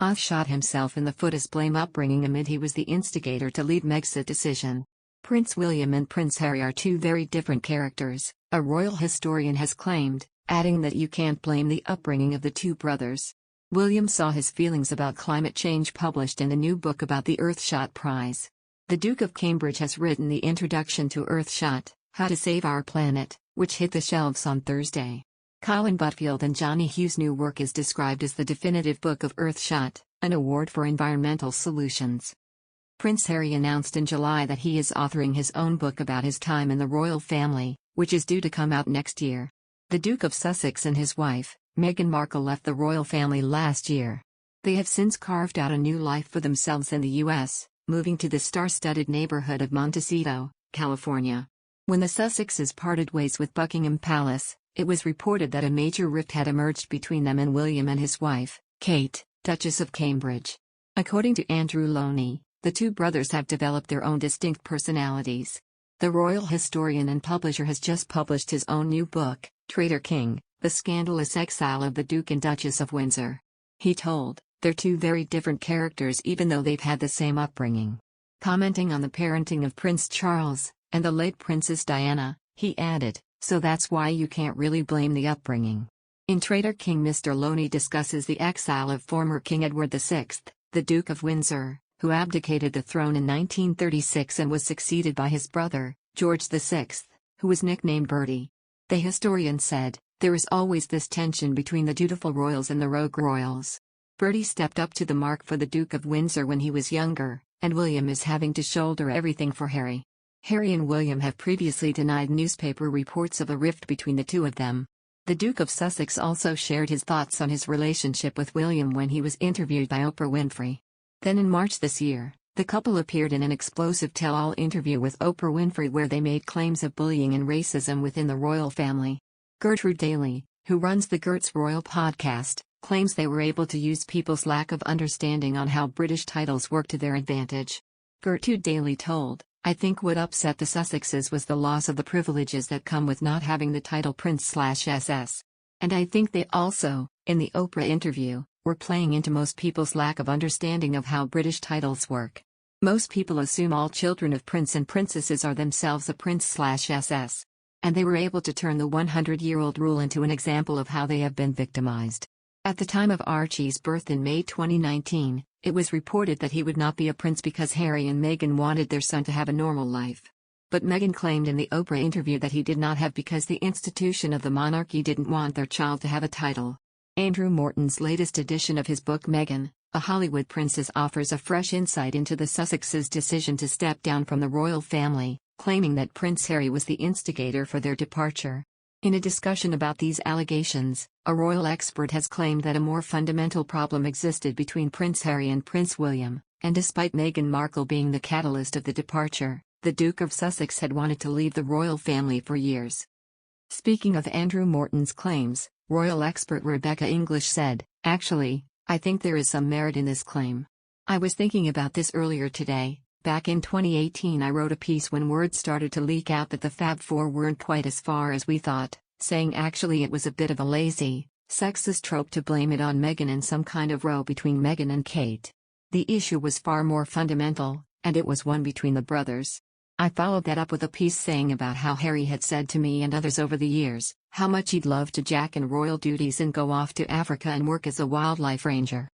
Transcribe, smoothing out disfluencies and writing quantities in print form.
Oz shot himself in the foot as blame upbringing amid he was the instigator to lead Megxit decision. Prince William and Prince Harry are two very different characters, a royal historian has claimed, adding that you can't blame the upbringing of the two brothers. William saw his feelings about climate change published in a new book about the Earthshot Prize. The Duke of Cambridge has written the introduction to Earthshot, How to Save Our Planet, which hit the shelves on Thursday. Colin Butfield and Johnny Hughes' new work is described as the definitive book of Earthshot, an award for environmental solutions. Prince Harry announced in July that he is authoring his own book about his time in the royal family, which is due to come out next year. The Duke of Sussex and his wife, Meghan Markle, left the royal family last year. They have since carved out a new life for themselves in the U.S., moving to the star-studded neighborhood of Montecito, California. When the Sussexes parted ways with Buckingham Palace, it was reported that a major rift had emerged between them and William and his wife, Kate, Duchess of Cambridge. According to Andrew Loney, the two brothers have developed their own distinct personalities. The royal historian and publisher has just published his own new book, Traitor King, The Scandalous Exile of the Duke and Duchess of Windsor. He told, "They're two very different characters even though they've had the same upbringing." Commenting on the parenting of Prince Charles and the late Princess Diana, he added, "So that's why you can't really blame the upbringing." In Traitor King, Mr. Loney discusses the exile of former King Edward VI, the Duke of Windsor, who abdicated the throne in 1936 and was succeeded by his brother, George VI, who was nicknamed Bertie. The historian said, "There is always this tension between the dutiful royals and the rogue royals. Bertie stepped up to the mark for the Duke of Windsor when he was younger, and William is having to shoulder everything for Harry." Harry and William have previously denied newspaper reports of a rift between the two of them. The Duke of Sussex also shared his thoughts on his relationship with William when he was interviewed by Oprah Winfrey. Then in March this year, the couple appeared in an explosive tell-all interview with Oprah Winfrey where they made claims of bullying and racism within the royal family. Gertrude Daly, who runs the Gert's Royal podcast, claims they were able to use people's lack of understanding on how British titles work to their advantage. Gertrude Daly told, "I think what upset the Sussexes was the loss of the privileges that come with not having the title Prince/SS. And I think they also, in the Oprah interview, were playing into most people's lack of understanding of how British titles work. Most people assume all children of prince and princesses are themselves a Prince/SS. And they were able to turn the 100-year-old rule into an example of how they have been victimized." At the time of Archie's birth in May 2019, it was reported that he would not be a prince because Harry and Meghan wanted their son to have a normal life. But Meghan claimed in the Oprah interview that he did not have because the institution of the monarchy didn't want their child to have a title. Andrew Morton's latest edition of his book Meghan, A Hollywood Princess offers a fresh insight into the Sussexes' decision to step down from the royal family, claiming that Prince Harry was the instigator for their departure. In a discussion about these allegations, a royal expert has claimed that a more fundamental problem existed between Prince Harry and Prince William, and despite Meghan Markle being the catalyst of the departure, the Duke of Sussex had wanted to leave the royal family for years. Speaking of Andrew Morton's claims, royal expert Rebecca English said, "Actually, I think there is some merit in this claim. I was thinking about this earlier today. Back in 2018 I wrote a piece when word started to leak out that the Fab Four weren't quite as far as we thought, saying actually it was a bit of a lazy, sexist trope to blame it on Meghan and some kind of row between Meghan and Kate. The issue was far more fundamental, and it was one between the brothers. I followed that up with a piece saying about how Harry had said to me and others over the years, how much he'd love to jack in royal duties and go off to Africa and work as a wildlife ranger.